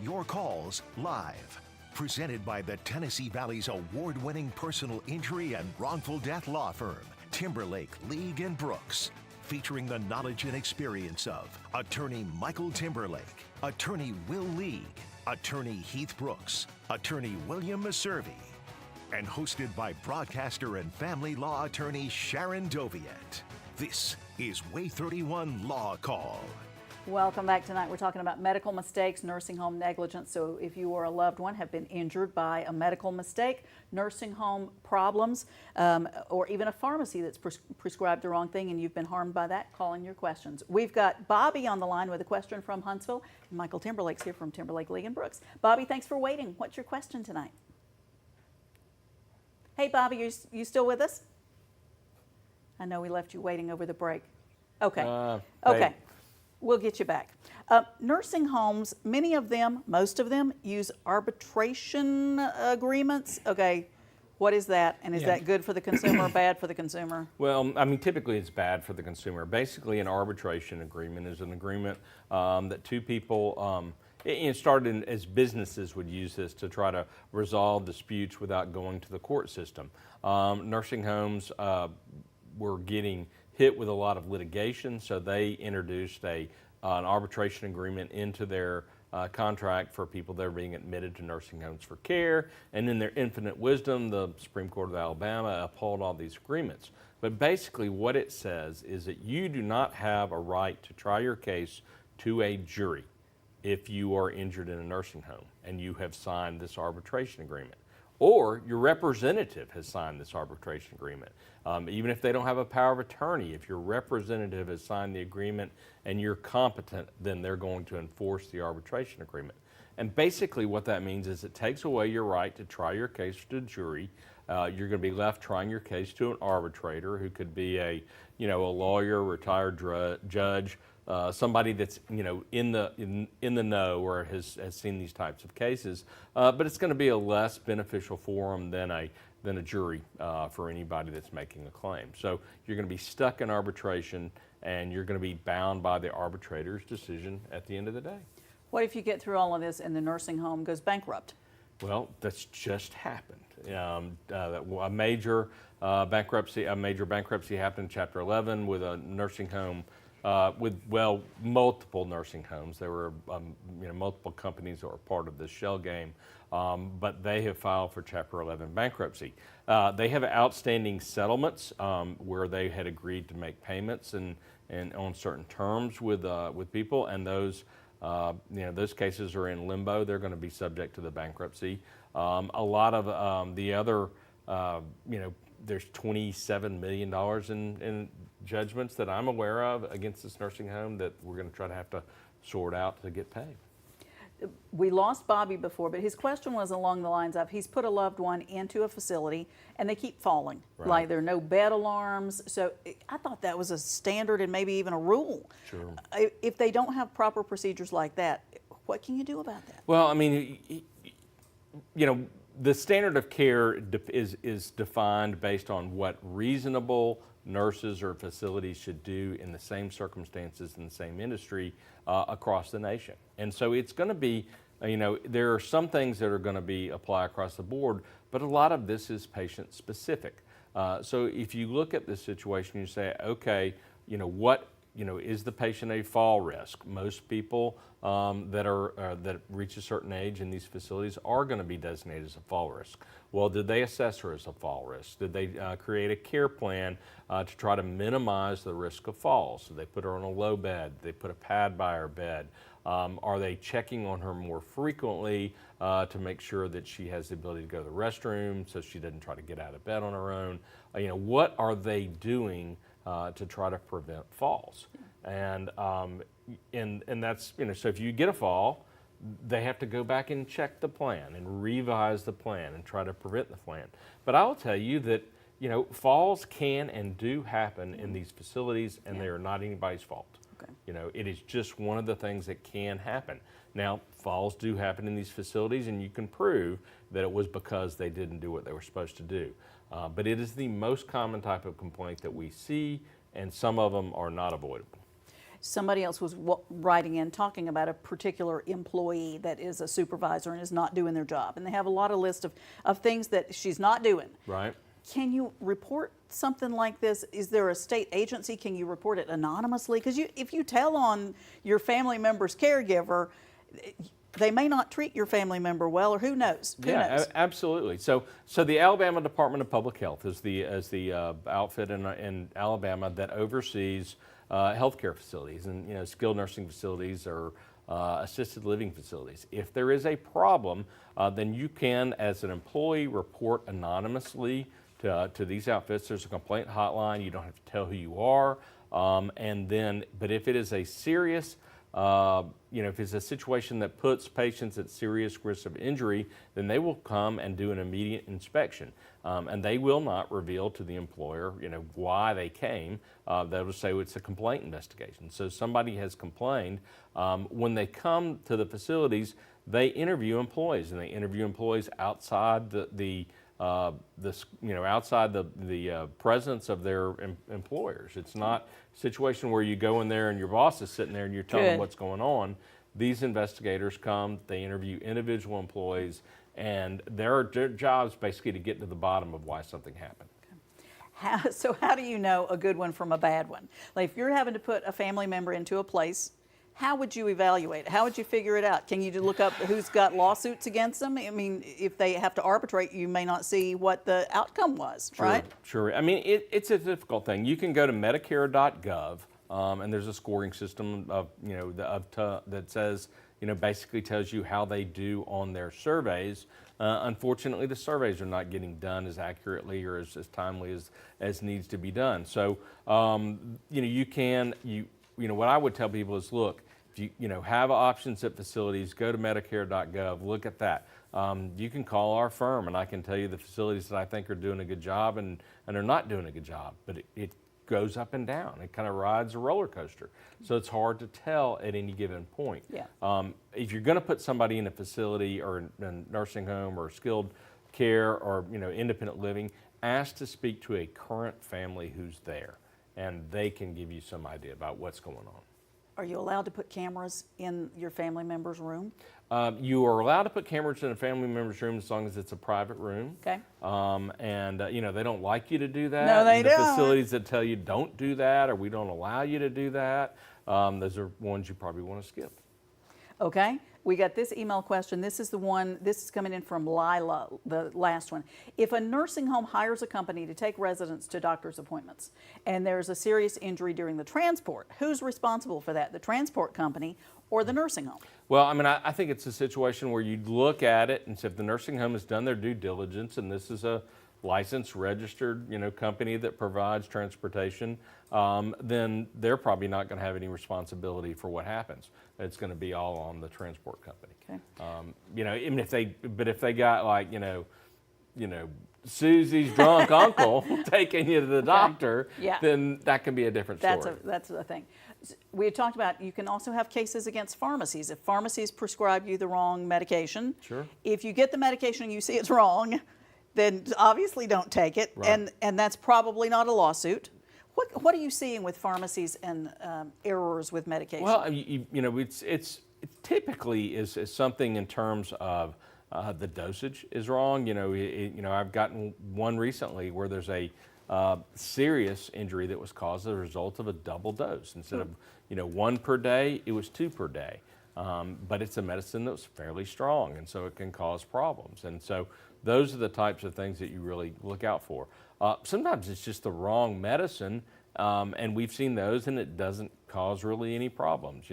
your calls live. Presented by the Tennessee Valley's award-winning personal injury and wrongful death law firm, Timberlake, League & Brooks. Featuring the knowledge and experience of Attorney Michael Timberlake, Attorney Will League, Attorney Heath Brooks, Attorney William Maservi, and hosted by broadcaster and family law attorney Sharon Doviet. This is WAAY 31 Law Call. Welcome back. Tonight we're talking about medical mistakes, nursing home negligence. So if you or a loved one have been injured by a medical mistake, nursing home problems, or even a pharmacy that's prescribed the wrong thing and you've been harmed by that, call in your questions. We've got Bobby on the line with a question from Huntsville, and Michael Timberlake's here from Timberlake, League & Brooks. Bobby, thanks for waiting. What's your question tonight? Hey, Bobby, you still with us? I know we left you waiting over the break. Okay. Okay. Hey. We'll get you back. Nursing homes, many of them, most of them, use arbitration agreements. Okay, what is that? And is that good for the consumer or bad for the consumer? Well, I mean, typically it's bad for the consumer. Basically, an arbitration agreement is an agreement that two people, it started as businesses would use this to try to resolve disputes without going to the court system. Nursing homes were getting hit with a lot of litigation, so they introduced an arbitration agreement into their contract for people that are being admitted to nursing homes for care. And in their infinite wisdom, the Supreme Court of Alabama upheld all these agreements. But basically what it says is that you do not have a right to try your case to a jury if you are injured in a nursing home and you have signed this arbitration agreement, or your representative has signed this arbitration agreement. Even if they don't have a power of attorney, if your representative has signed the agreement and you're competent, then they're going to enforce the arbitration agreement. And basically what that means is it takes away your right to try your case to a jury. You're going to be left trying your case to an arbitrator who could be a lawyer, retired judge, somebody that's in the know or has seen these types of cases, but it's going to be a less beneficial forum than a jury for anybody that's making a claim. So you're going to be stuck in arbitration, and you're going to be bound by the arbitrator's decision at the end of the day. What if you get through all of this and the nursing home goes bankrupt? Well, that's just happened. A major bankruptcy happened in Chapter 11 with a nursing home. Multiple nursing homes. There were multiple companies that were part of this shell game, but they have filed for Chapter 11 bankruptcy. They have outstanding settlements where they had agreed to make payments and on certain terms with people, and those cases are in limbo. They're going to be subject to the bankruptcy. A lot of the other, there's $27 million in judgments that I'm aware of against this nursing home that we're going to try to have to sort out to get paid. We lost Bobby before, but his question was along the lines of he's put a loved one into a facility and they keep falling. Right. Like there are no bed alarms. So I thought that was a standard and maybe even a rule. Sure. If they don't have proper procedures like that, what can you do about that? Well, I mean, the standard of care is defined based on what reasonable nurses or facilities should do in the same circumstances in the same industry across the nation. And so it's going to be, there are some things that are going to be applied across the board, but a lot of this is patient specific. So if you look at this situation, you say, okay, is the patient a fall risk? Most people that reach a certain age in these facilities are going to be designated as a fall risk. Well, did they assess her as a fall risk? Did they create a care plan to try to minimize the risk of falls? So they put her on a low bed. They put a pad by her bed. Are they checking on her more frequently to make sure that she has the ability to go to the restroom so she doesn't try to get out of bed on her own? What are they doing to try to prevent falls? And that's, so if you get a fall, they have to go back and check the plan and revise the plan and try to prevent the plan. But I'll tell you that, falls can and do happen in these facilities, and they are not anybody's fault. Okay. It is just one of the things that can happen. Now, falls do happen in these facilities, and you can prove that it was because they didn't do what they were supposed to do. But it is the most common type of complaint that we see, and some of them are not avoidable. somebody else was writing in talking about a particular employee that is a supervisor and is not doing their job. And they have a lot of list of things that she's not doing. Right. Can you report something like this? Is there a state agency? Can you report it anonymously? Because if you tell on your family member's caregiver, they may not treat your family member well, or who knows? Who knows? Absolutely. So the Alabama Department of Public Health is the outfit in Alabama that oversees healthcare facilities and skilled nursing facilities or assisted living facilities. If there is a problem, then you can, as an employee, report anonymously to these outfits. There's a complaint hotline. You don't have to tell who you are. But if it is a serious if it's a situation that puts patients at serious risk of injury, then they will come and do an immediate inspection. And they will not reveal to the employer, why they came. They will say it's a complaint investigation. So somebody has complained. When they come to the facilities, they interview employees, and they interview employees outside outside the presence of their employers. It's not a situation where you go in there and your boss is sitting there and you're telling them what's going on. These investigators come, they interview individual employees, and their job's basically to get to the bottom of why something happened. So how do you know a good one from a bad one? Like if you're having to put a family member into a place, how would you evaluate it? How would you figure it out? Can you look up who's got lawsuits against them? I mean, if they have to arbitrate, you may not see what the outcome was, right? Sure. I mean, it's a difficult thing. You can go to Medicare.gov, and there's a scoring system that says, basically tells you how they do on their surveys. Unfortunately, the surveys are not getting done as accurately or as timely as needs to be done. So, what I would tell people is, look, if you have options at facilities, go to Medicare.gov, look at that. You can call our firm, and I can tell you the facilities that I think are doing a good job and are not doing a good job. But it goes up and down. It kind of rides a roller coaster. So it's hard to tell at any given point. Yeah. If you're going to put somebody in a facility or in a nursing home or skilled care or independent living, ask to speak to a current family who's there, and they can give you some idea about what's going on. Are you allowed to put cameras in your family member's room? You are allowed to put cameras in a family member's room as long as it's a private room. Okay. They don't like you to do that. No, they don't. The facilities that tell you don't do that or we don't allow you to do that, those are ones you probably want to skip. Okay. We got this email question. This is coming in from Lila, the last one. If a nursing home hires a company to take residents to doctor's appointments and there's a serious injury during the transport, who's responsible for that, the transport company or the nursing home? Well, I think it's a situation where you look at it and say if the nursing home has done their due diligence and this is a licensed, registered, company that provides transportation, then they're probably not going to have any responsibility for what happens. It's going to be all on the transport company. Okay. Even if they got like, Susie's drunk uncle taking you to the doctor, then that can be a different story. That's the thing. We had talked about you can also have cases against pharmacies. If pharmacies prescribe you the wrong medication, sure. If you get the medication and you see it's wrong, then obviously don't take it, right. and that's probably not a lawsuit. What are you seeing with pharmacies and errors with medication? Well, it's typically is something in terms of the dosage is wrong. I've gotten one recently where there's a serious injury that was caused as a result of a double dose. Instead of 1 per day, it was 2 per day. But it's a medicine that was fairly strong, and so it can cause problems. And so those are the types of things that you really look out for. Sometimes it's just the wrong medicine, and we've seen those, and it doesn't cause really any problems.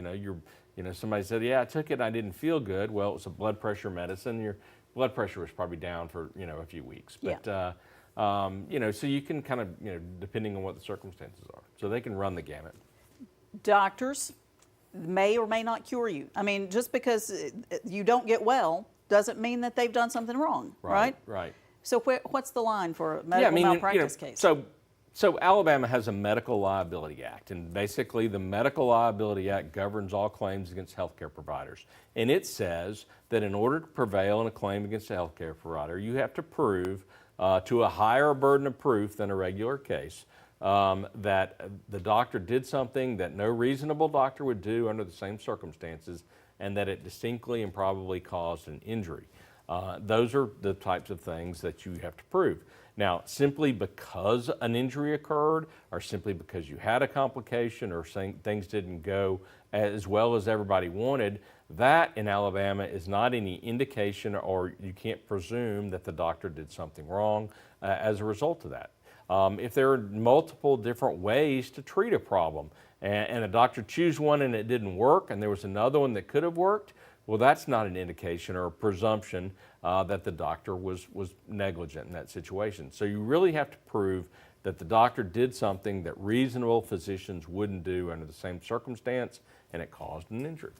Somebody said, "Yeah, I took it, and I didn't feel good." Well, it was a blood pressure medicine. Your blood pressure was probably down for a few weeks. But so you can kind of depending on what the circumstances are, so they can run the gamut. Doctors may or may not cure you. I mean, just because you don't get well doesn't mean that they've done something wrong, right? Right. So what's the line for a medical malpractice case? So Alabama has a Medical Liability Act, and basically the Medical Liability Act governs all claims against healthcare providers. And it says that in order to prevail in a claim against a healthcare provider, you have to prove to a higher burden of proof than a regular case that the doctor did something that no reasonable doctor would do under the same circumstances, and that it distinctly and probably caused an injury. Those are the types of things that you have to prove. Now, simply because an injury occurred, or simply because you had a complication, or things didn't go as well as everybody wanted, that in Alabama is not any indication, or you can't presume that the doctor did something wrong as a result of that. If there are multiple different ways to treat a problem, and a doctor chose one and it didn't work, and there was another one that could have worked, well, that's not an indication or a presumption that the doctor was negligent in that situation. So you really have to prove that the doctor did something that reasonable physicians wouldn't do under the same circumstance, and it caused an injury.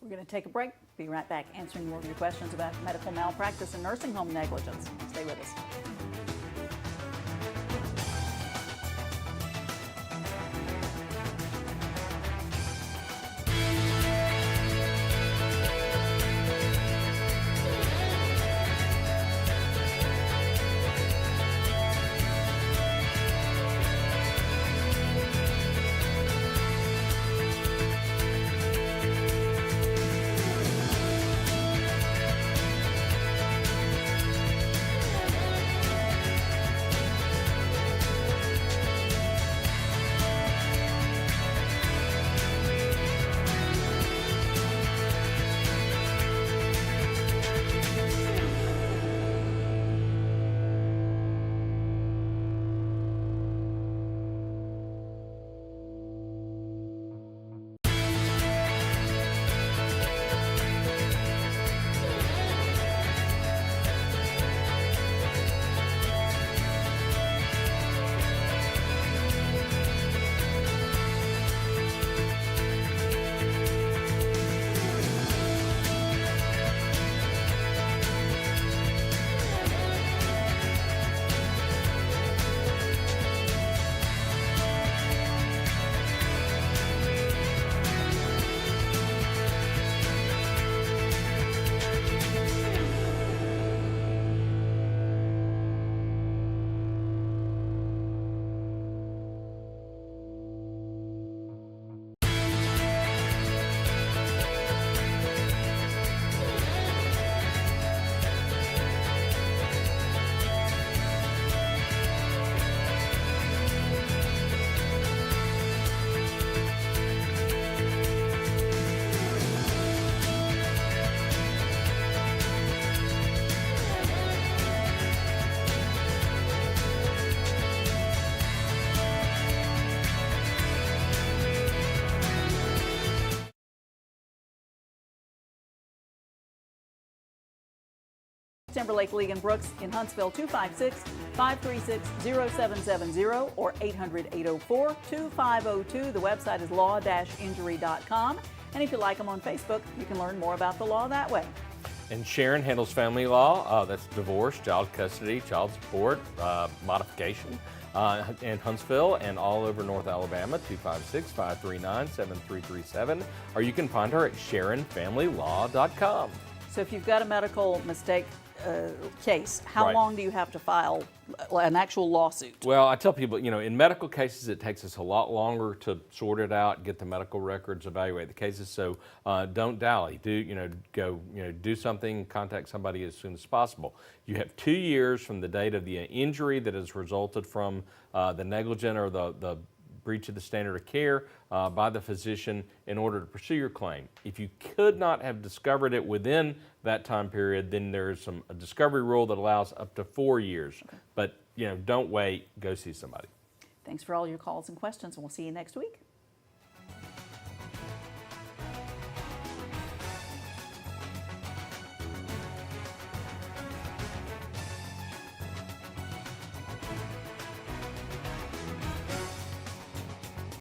We're going to take a break. Be right back answering more of your questions about medical malpractice and nursing home negligence. Stay with us. Timberlake, League and Brooks in Huntsville, 256-536-0770 or 800-804-2502. The website is law-injury.com. And if you like them on Facebook, you can learn more about the law that way. And Sharon handles family law. That's divorce, child custody, child support, modification in Huntsville and all over North Alabama, 256-539-7337. Or you can find her at SharonFamilyLaw.com. So if you've got a medical mistake case, how Right. long do you have to file an actual lawsuit? Well, I tell people, in medical cases, it takes us a lot longer to sort it out, get the medical records, evaluate the cases. So don't dally. Do something. Contact somebody as soon as possible. You have 2 years from the date of the injury that has resulted from the negligent or the breach of the standard of care by the physician in order to pursue your claim. If you could not have discovered it within that time period, then there's a discovery rule that allows up to 4 years. Okay. But don't wait, go see somebody. Thanks for all your calls and questions, and we'll see you next week.